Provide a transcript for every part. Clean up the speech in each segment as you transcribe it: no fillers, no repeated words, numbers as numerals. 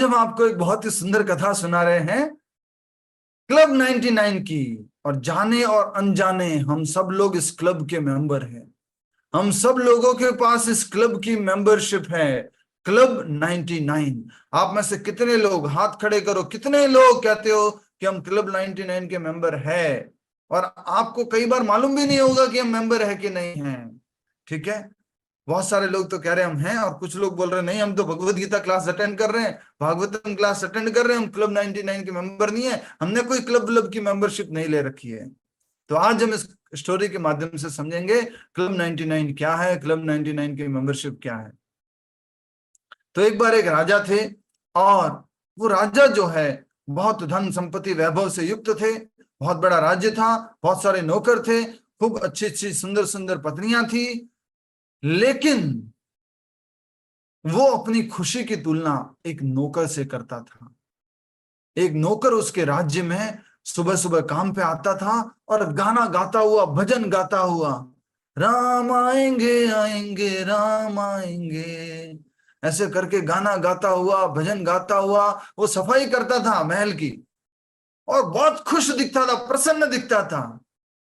हम आपको एक बहुत ही सुंदर कथा सुना रहे हैं क्लब 99 की। और जाने और अनजाने हम सब लोग इस क्लब के मेंबर हैं। हम सब लोगों के पास इस क्लब की मेंबरशिप है, क्लब 99। आप में से कितने लोग हाथ खड़े करो, कितने लोग कहते हो कि हम क्लब 99 के मेंबर है? और आपको कई बार मालूम भी नहीं होगा कि हम मेंबर है कि नहीं है। ठीक है, बहुत सारे लोग तो कह रहे हैं हम हैं, और कुछ लोग बोल रहे हैं नहीं, हम तो भगवत गीता क्लास अटेंड कर रहे हैं, भागवतम क्लास अटेंड कर रहे हैं, हम क्लब 99 के मेंबर नहीं है, हमने कोई क्लब की मेंबरशिप नहीं ले रखी है। तो आज हम इस स्टोरी के माध्यम से समझेंगे क्लब 99 क्या है, क्लब 99 की मेंबरशिप क्या है। तो एक बार एक राजा थे, और वो राजा जो है बहुत धन संपत्ति वैभव से युक्त थे। बहुत बड़ा राज्य था, बहुत सारे नौकर थे, खूब अच्छी अच्छी सुंदर सुंदर पत्नियां थी। लेकिन वो अपनी खुशी की तुलना एक नौकर से करता था। एक नौकर उसके राज्य में सुबह सुबह काम पे आता था और गाना गाता हुआ, भजन गाता हुआ, राम आएंगे आएंगे राम आएंगे, ऐसे करके गाना गाता हुआ, भजन गाता हुआ वो सफाई करता था महल की। और बहुत खुश दिखता था, प्रसन्न दिखता था।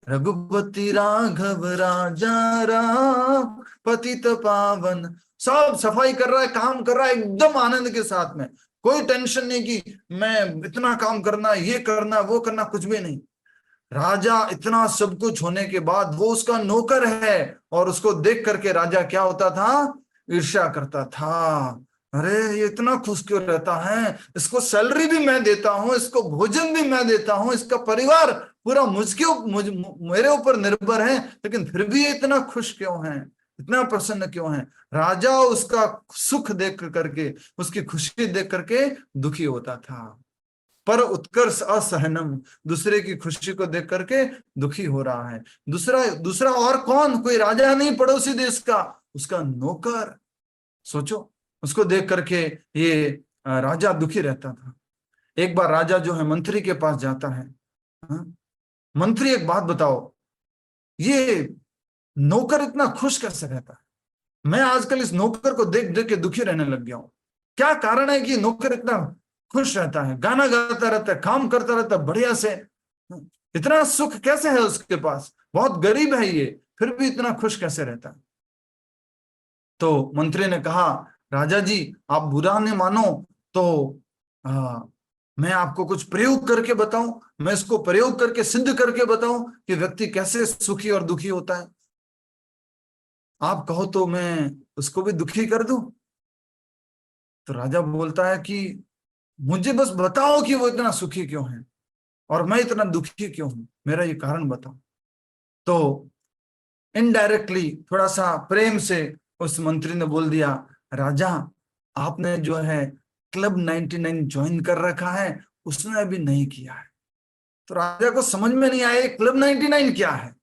रघुपति राघव राजा राम पतित पावन, सब सफाई कर रहा है, काम कर रहा है एकदम आनंद के साथ में। कोई टेंशन नहीं कि मैं इतना काम करना, ये करना, वो करना, कुछ भी नहीं। राजा इतना सब कुछ होने के बाद वो उसका नौकर है, और उसको देख करके राजा क्या होता था? ईर्ष्या करता था। अरे ये इतना खुश क्यों रहता है, इसको सैलरी भी मैं देता हूं, इसको भोजन भी मैं देता हूं, इसका परिवार पूरा मेरे ऊपर निर्भर है, लेकिन फिर भी ये इतना खुश क्यों है, इतना प्रसन्न क्यों है? राजा उसका सुख देख करके, उसकी खुशी देख करके दुखी होता था। पर उत्कर्ष असहनम, दूसरे की खुशी को देख करके दुखी हो रहा है। दूसरा दूसरा और कौन? कोई राजा नहीं पड़ोसी देश का, उसका नौकर। सोचो, उसको देख करके ये राजा दुखी रहता था। एक बार राजा जो है मंत्री के पास जाता है। हाँ? मंत्री एक बात बताओ, ये नौकर इतना खुश कैसे रहता है? मैं आजकल इस नौकर को देख देख के दुखी रहने लग गया हूं। क्या कारण है कि नौकर इतना खुश रहता है, गाना गाता रहता है, काम करता रहता है बढ़िया से? इतना सुख कैसे है उसके पास? बहुत गरीब है ये, फिर भी इतना खुश कैसे रहता है? तो मंत्री ने कहा, राजा जी आप बुरा नहीं मानो तो मैं आपको कुछ प्रयोग करके बताऊं, मैं इसको प्रयोग करके सिद्ध करके बताऊं कि व्यक्ति कैसे सुखी और दुखी होता है। आप कहो तो मैं उसको भी दुखी कर दूं? तो राजा बोलता है कि मुझे बस बताओ कि वो इतना सुखी क्यों है और मैं इतना दुखी क्यों हूं, मेरा ये कारण बताओ। तो इनडायरेक्टली, थोड़ा सा प्रेम से उस मंत्री ने बोल दिया, राजा आपने जो है क्लब 99 ज्वाइन कर रखा है, उसने अभी नहीं किया है। तो राजा को समझ में नहीं आया क्लब 99 क्या है।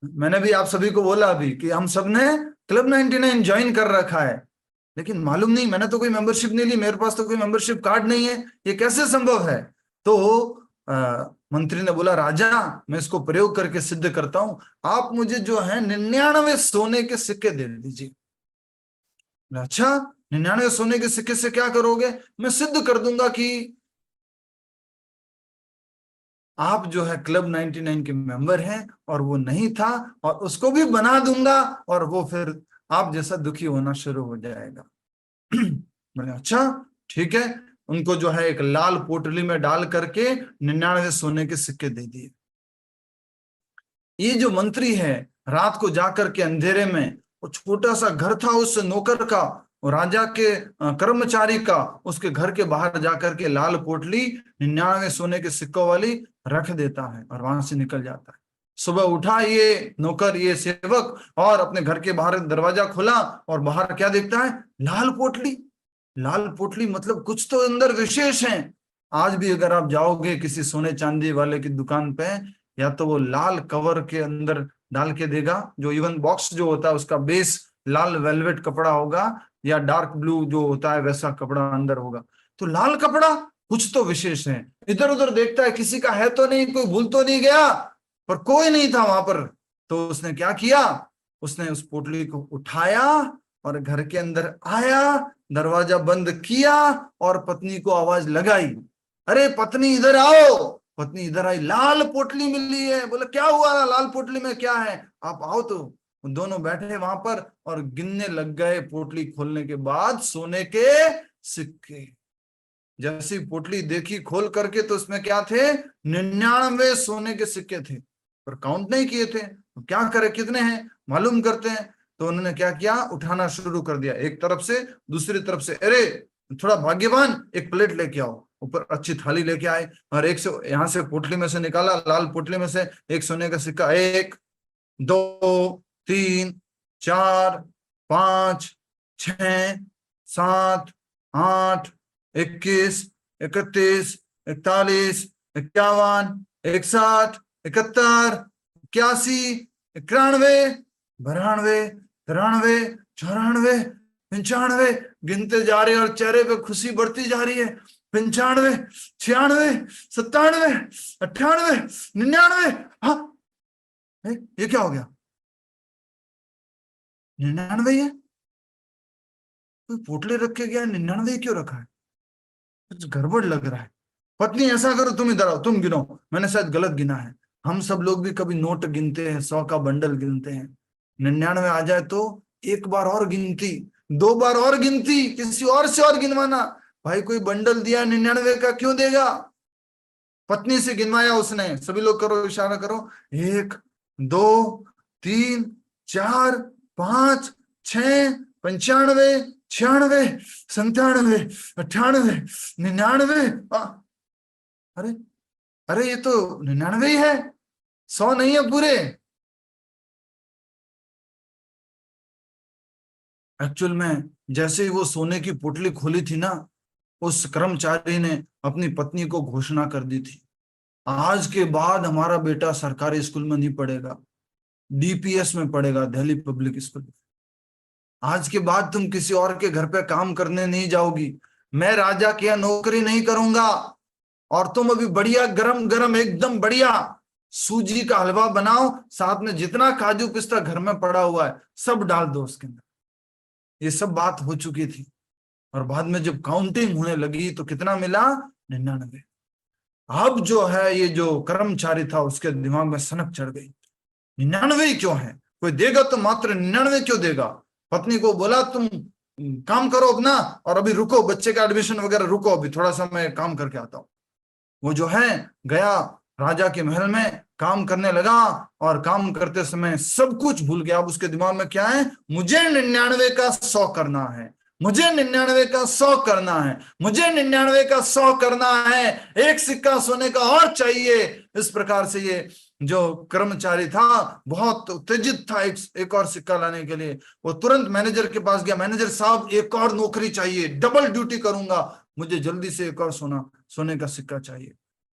मैंने भी आप सभी को बोला अभी कि हम सब ने क्लब 99 ज्वाइन कर रखा है, लेकिन मालूम नहीं, मैंने तो कोई मेंबरशिप नहीं ली, मेरे पास तो कोई मेंबरशिप कार्ड नहीं है, ये कैसे संभव है? तो मंत्री ने बोला, राजा मैं इसको प्रयोग करके सिद्ध करता हूं, आप मुझे जो है 99 सोने के सिक्के दे दीजिए। अच्छा, 99 सोने के सिक्के से क्या करोगे? मैं सिद्ध कर दूंगा कि आप जो है क्लब 99 के मेंबर हैं, और वो नहीं था, और उसको भी बना दूंगा, और वो फिर आप जैसा दुखी होना शुरू हो जाएगा। बोले अच्छा ठीक है। उनको जो है एक लाल पोटली में डाल करके 99 सोने के सिक्के दे दिए। ये जो मंत्री है, रात को जाकर के अंधेरे में, वो छोटा सा घर था उस नौकर का, और राजा के कर्मचारी का, उसके घर के बाहर जाकर के लाल पोटली 99 सोने के सिक्कों वाली रख देता है और वहां से निकल जाता है। सुबह उठा ये नौकर, ये सेवक, और अपने घर के बाहर दरवाजा खोला, और बाहर क्या देखता है? लाल पोटली। लाल पोटली मतलब कुछ तो अंदर विशेष है। आज भी अगर आप जाओगे किसी सोने चांदी वाले की दुकान पे, या तो वो लाल कवर के अंदर डाल के देगा, जो इवन बॉक्स जो होता है उसका बेस लाल वेलवेट कपड़ा होगा, या डार्क ब्लू जो होता है वैसा कपड़ा अंदर होगा। तो लाल कपड़ा, कुछ तो विशेष है। इधर उधर देखता है, किसी का है तो नहीं, कोई भूल तो नहीं गया, पर कोई नहीं था वहां पर। तो उसने क्या किया? उसने उस पोटली को उठाया और घर के अंदर आया, दरवाजा बंद किया और पत्नी को आवाज लगाई, अरे पत्नी इधर आओ। पत्नी इधर आई, लाल पोटली मिली है। बोले क्या हुआ, लाल पोटली में क्या है, आप आओ। तो दोनों बैठे वहां पर और गिनने लग गए, पोटली खोलने के बाद सोने के सिक्के। जैसी पोटली देखी खोल करके तो उसमें क्या थे, 99 सोने के सिक्के थे, पर काउंट नहीं किए थे। तो क्या करे, कितने हैं मालूम करते हैं। तो उन्होंने क्या किया, उठाना शुरू कर दिया, एक तरफ से दूसरी तरफ से। अरे थोड़ा भाग्यवान, एक प्लेट लेके आओ। ऊपर अच्छी थाली लेके आए और एक से यहां से पोटली में से निकाला, लाल पोटली में से एक सोने का सिक्का। 1 2 3 4 5 6 7 8 21 31 41 51 61 71 81 91 92 93 94 95। गिनते जा रहे हैं और चेहरे पे खुशी बढ़ती जा रही है। 95 96 97 98 99। हाँ, ये क्या हो गया, 99 है। कोई पोटले रख के गया, 99 क्यों रखा है, कुछ गड़बड़ लग रहा है। पत्नी ऐसा करो, तुम इधर आओ, तुम गिनो, मैंने शायद गलत गिना है। हम सब लोग भी कभी नोट गिनते हैं, 100 का बंडल गिनते हैं, 99 आ जाए तो एक बार और गिनती, 2 बार और गिनती, किसी और से और गिनवाना। भाई कोई बंडल दिया 99 का, क्यों देगा। पत्नी से गिनवाया उसने। सभी लोग करो, इशारा करो, 1 2 3 4 5 6 95 96 97 98 99। अरे अरे ये तो 99 ही है, 100 नहीं है पूरे। एक्चुअल में जैसे ही वो सोने की पोटली खोली थी ना, उस कर्मचारी ने अपनी पत्नी को घोषणा कर दी थी, आज के बाद हमारा बेटा सरकारी स्कूल में नहीं पढ़ेगा, डीपीएस में पढ़ेगा, दिल्ली पब्लिक स्कूल। आज के बाद तुम किसी और के घर पे काम करने नहीं जाओगी, मैं राजा के यहाँ नौकरी नहीं करूंगा। और तुम अभी बढ़िया गरम गरम एकदम बढ़िया सूजी का हलवा बनाओ, साथ में जितना काजू पिस्ता घर में पड़ा हुआ है सब डाल दो उसके अंदर। ये सब बात हो चुकी थी और बाद में जब काउंटिंग होने लगी तो कितना मिला, 99। अब जो है ये जो कर्मचारी था उसके दिमाग में सनक चढ़ गई, 99 क्यों है, कोई देगा तो मात्र 99 क्यों देगा। पत्नी को बोला तुम काम करो अपना और अभी रुको, बच्चे का एडमिशन वगैरह रुको, अभी थोड़ा सा मैं काम करके आता हूँ। वो जो है गया राजा के महल में, काम करने लगा और काम करते समय सब कुछ भूल गया। अब उसके दिमाग में क्या है, मुझे 99 का 100 करना है, मुझे 99 का 100 करना है, मुझे 99 का 100 करना है, एक सिक्का सोने का और चाहिए। इस प्रकार से ये जो कर्मचारी था बहुत उत्तेजित था एक और सिक्का लाने के लिए। वो तुरंत मैनेजर के पास गया, मैनेजर साहब एक और नौकरी चाहिए, डबल ड्यूटी करूंगा, मुझे जल्दी से एक और सोने का सिक्का चाहिए।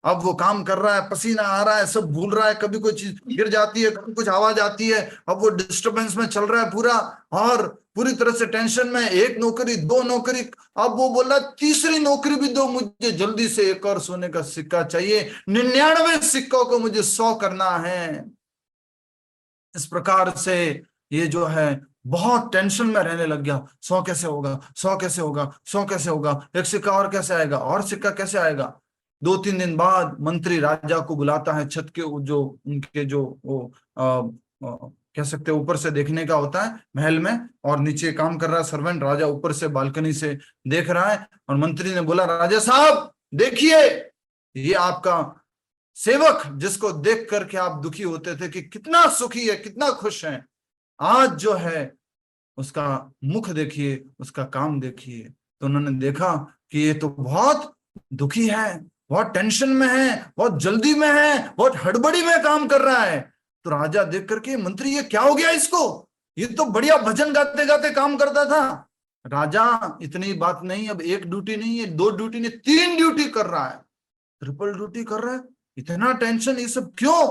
अब वो काम कर रहा है, पसीना आ रहा है, सब भूल रहा है, कभी कोई चीज गिर जाती है, कभी कुछ आवाज आती है। अब वो डिस्टरबेंस में चल रहा है पूरा और पूरी तरह से टेंशन में, एक नौकरी 2 नौकरी, अब वो बोला तीसरी नौकरी भी दो, मुझे जल्दी से एक और सोने का सिक्का चाहिए, 99 सिक्कों को मुझे 100 करना है। इस प्रकार से ये जो है बहुत टेंशन में रहने लग गया, 100 कैसे होगा, 100 कैसे होगा, 100 कैसे होगा, एक सिक्का और कैसे आएगा, और सिक्का कैसे आएगा। 2-3 दिन बाद मंत्री राजा को बुलाता है, छत के जो उनके जो वो कह सकते हैं ऊपर से देखने का होता है महल में, और नीचे काम कर रहा है सर्वेंट, राजा ऊपर से बालकनी से देख रहा है। और मंत्री ने बोला, राजा साहब देखिए, ये आपका सेवक जिसको देख करके आप दुखी होते थे कि कितना सुखी है, कितना खुश है, आज जो है उसका मुख देखिए, उसका काम देखिए। तो उन्होंने देखा कि ये तो बहुत दुखी है, बहुत टेंशन में है, बहुत जल्दी में है, बहुत हड़बड़ी में काम कर रहा है। तो राजा देख करके, मंत्री ये क्या हो गया इसको, ये तो बढ़िया भजन गाते गाते काम करता था। राजा इतनी बात नहीं, अब एक ड्यूटी नहीं है, 2 ड्यूटी नहीं, 3 ड्यूटी कर रहा है, ट्रिपल ड्यूटी कर रहा है, इतना टेंशन, ये सब क्यों।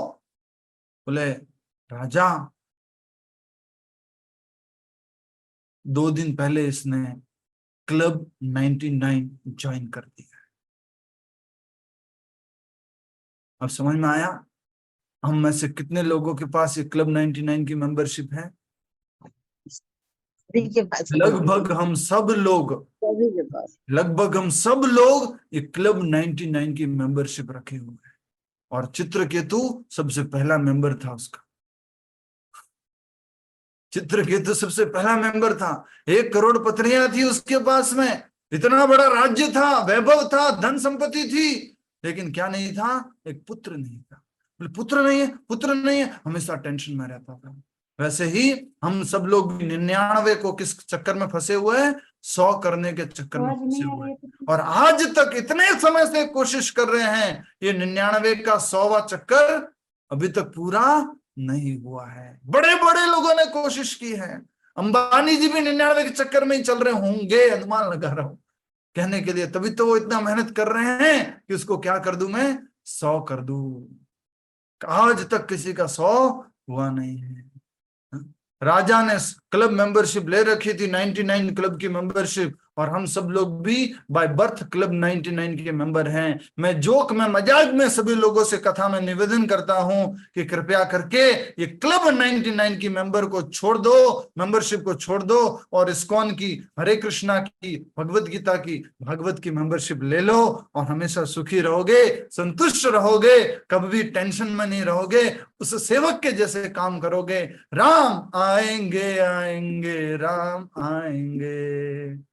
बोले राजा 2 दिन पहले इसने क्लब 99 ज्वाइन कर दिया। अब समझ में आया हम में से कितने लोगों के पास ये क्लब 99 की मेंबरशिप है। सभी के पास है, लगभग हम सब लोग, सभी के पास। लगभग हम सब लोग ये क्लब 99 की मेंबरशिप रखे हुए हैं। और चित्रकेतु सबसे पहला मेंबर था उसका। चित्रकेतु सबसे पहला मेंबर था। 1 करोड़ पत्नियां थी उसके पास में, इतना बड़ा राज्य था, वैभव था, धन संपत्ति थी, लेकिन क्या नहीं था? एक पुत्र नहीं था। पुत्र नहीं है, पुत्र नहीं है, हमेशा टेंशन में रहता था। वैसे ही हम सब लोग 99 को किस चक्कर में फंसे हुए हैं? 100 करने के चक्कर में फंसे हुए हैं। और आज तक इतने समय से कोशिश कर रहे हैं, ये 99 का 100वां चक्कर अभी तक पूरा नहीं हुआ है। बड़े बड़े लोगों ने कोशिश की है। अंबानी जी भी 99 के चक्कर में ही चल रहे होंगे, अनुमान लगा रहा हूं कहने के लिए, तभी तो वो इतना मेहनत कर रहे हैं कि उसको क्या कर दूं मैं? 100 कर दूं। आज तक किसी का 100 हुआ नहीं है। राजा ने क्लब मेंबरशिप ले रखी थी, 99 क्लब की मेंबरशिप, और हम सब लोग भी बाय बर्थ क्लब 99 के मेंबर हैं। मैं जोक में, मजाक में सभी लोगों से कथा में निवेदन करता हूं कि कृपया करके ये क्लब 99 की मेंबर को छोड़ दो, मेंबरशिप को छोड़ दो, और इस्कॉन की, हरे कृष्णा की, भगवत गीता की, भागवत की मेंबरशिप ले लो, और हमेशा सुखी रहोगे, संतुष्ट रहोगे, कभी भी टेंशन में नहीं रहोगे, उस सेवक के जैसे काम करोगे। राम आएंगे आएंगे राम आएंगे,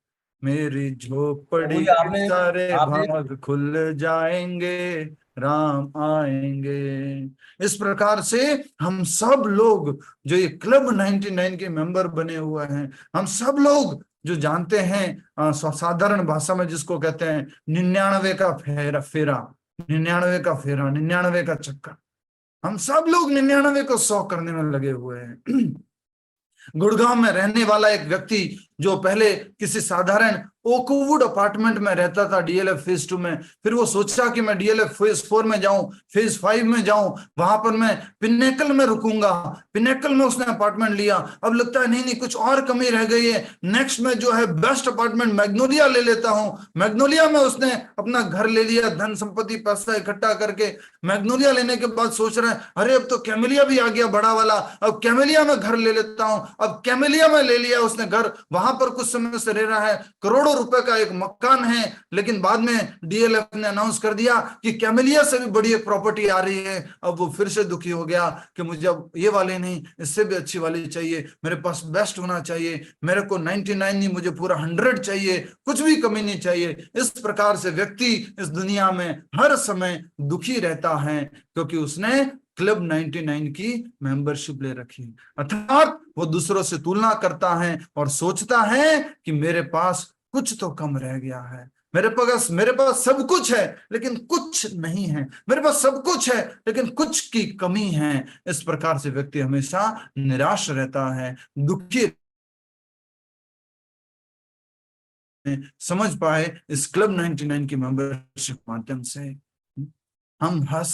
मेरी झोपड़ी के आपने सारे आपने भाग खुल जाएंगे, राम आएंगे। इस प्रकार से हम सब लोग जो ये क्लब 99 के मेंबर बने हुए हैं, हम सब लोग जो जानते हैं साधारण भाषा में जिसको कहते हैं 99 का फेरा, 99 का फेरा, 99 का चक्कर, हम सब लोग 99 को 100 करने में लगे हुए हैं। गुड़गांव में रहने वाला एक व्यक्ति जो पहले किसी साधारण ओकवुड अपार्टमेंट में रहता था डीएलएफ फेज 2 में, फिर वो सोचा कि मैं डीएलएफ फेज 4 में जाऊं, फेज 5 में जाऊं, वहां पर मैं पिनेकल में रुकूंगा। पिनेकल में उसने अपार्टमेंट लिया। अब लगता है नहीं नहीं कुछ और कमी रह गई है, नेक्स्ट में जो है बेस्ट अपार्टमेंट मैग्नोलिया ले लेता हूं। मैग्नोलिया में उसने अपना घर ले लिया, धन संपत्ति पैसा इकट्ठा करके। मैग्नोलिया लेने के बाद सोच रहे हैं अरे अब तो कैमेलिया भी आ गया बड़ा वाला, अब कैमेलिया में घर ले लेता हूं। अब कैमेलिया में ले लिया उसने घर, वहां पर कुछ समय से रह रहा है, करोड़ों रुपए का एक मकान है, लेकिन बाद में डीएलएफ ने अनाउंस कर दिया कि कैमेलिया से भी बड़ी एक प्रॉपर्टी आ रही है। अब वो फिर से दुखी हो गया कि मुझे अब ये वाले नहीं, इससे भी अच्छी वाली चाहिए, मेरे पास बेस्ट होना चाहिए, मेरे को 99 नहीं मुझे पूरा 100 चाहिए, कुछ भी कमी नहीं चाहिए। इस प्रकार से व्यक्ति इस दुनिया में हर समय दुखी रहता है क्योंकि उसने क्लब 99 की मेंबरशिप ले रखी है। अर्थात वो दूसरों से तुलना करता है और सोचता है कि मेरे पास कुछ तो कम रह गया है, मेरे पास सब कुछ है लेकिन कुछ नहीं है, मेरे पास सब कुछ है लेकिन कुछ की कमी है। इस प्रकार से व्यक्ति हमेशा निराश रहता है, दुखी। समझ पाए इस क्लब 99 की मेंबरशिप माध्यम से हम हर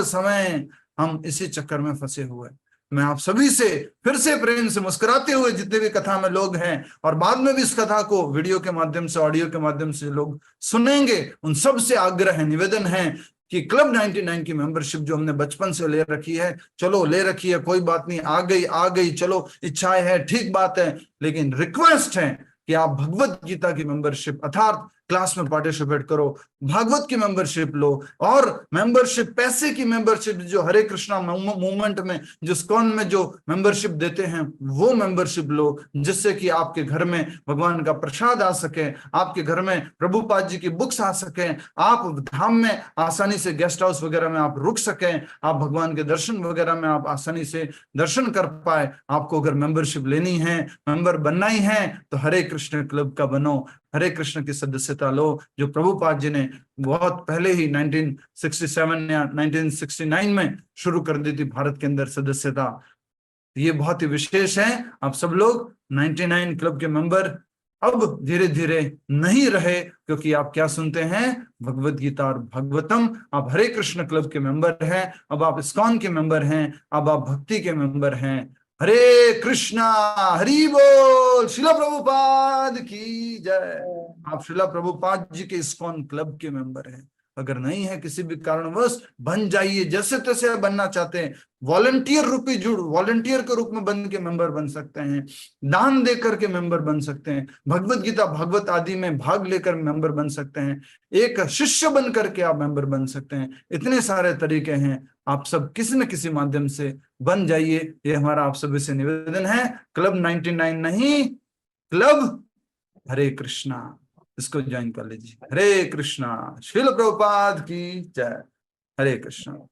समय हम इसी चक्कर में फंसे हुए। मैं आप सभी से फिर से प्रेम से मुस्कुराते हुए, जितने भी कथा में लोग हैं और बाद में भी इस कथा को वीडियो के माध्यम से, ऑडियो के माध्यम से लोग सुनेंगे, उन सब से आग्रह है, निवेदन है कि क्लब 99 की मेंबरशिप जो हमने बचपन से ले रखी है, चलो ले रखी है कोई बात नहीं, आ गई चलो, इच्छाएं है ठीक बात है, लेकिन रिक्वेस्ट है कि आप भगवत गीता की मेंबरशिप अर्थात क्लास में पार्टिसिपेट करो, भागवत की मेंबरशिप लो, और मेंबरशिप पैसे की मेंबरशिप जो हरे कृष्णा मूवमेंट में जो इस्कॉन में जो मेंबरशिप देते हैं वो मेंबरशिप लो, जिससे कि आपके घर में भगवान का प्रसाद आ सके, आपके घर में प्रभुपाद जी की बुक्स आ सके, आप धाम में आसानी से गेस्ट हाउस वगैरह में आप रुक सके, आप भगवान के दर्शन वगैरह में आप आसानी से दर्शन कर पाए। आपको अगर मेंबरशिप लेनी है, मेंबर बनना ही है, तो हरे कृष्ण क्लब का बनो, हरे कृष्ण की सदस्यता लो, जो प्रभुपाद जी ने बहुत पहले ही 1967 या 1969 में शुरू कर दी थी भारत के अंदर सदस्यता। ये बहुत ही विशेष है। आप सब लोग 99 क्लब के मेंबर अब धीरे धीरे नहीं रहे, क्योंकि आप क्या सुनते हैं? भगवत गीता और भागवतम। आप हरे कृष्ण क्लब के मेंबर हैं, अब आप इस्कॉन के मेंबर हैं, अब आप भक्ति के मेंबर हैं। हरे कृष्णा, हरि बोल, शिला प्रभुपाद की जय। आप शिला प्रभुपाद जी के इस्कॉन क्लब के मेंबर हैं। अगर नहीं है किसी भी कारणवश, बन जाइए, जैसे तैसे बनना चाहते हैं, वॉलंटियर रूपी जुड़, वॉलंटियर के रूप में बन के मेंबर बन सकते हैं, दान दे करके मेंबर बन सकते हैं, भगवत गीता भागवत आदि में भाग लेकर मेंबर बन सकते हैं, एक शिष्य बन करके आप मेंबर बन सकते हैं। इतने सारे तरीके हैं, आप सब किसी न किसी माध्यम से बन जाइए, ये हमारा आप सभी से निवेदन है। क्लब 99 नहीं, क्लब हरे कृष्णा, इसको ज्वाइन कर लीजिए। हरे कृष्णा। श्रील प्रभुपाद की जय। हरे कृष्णा।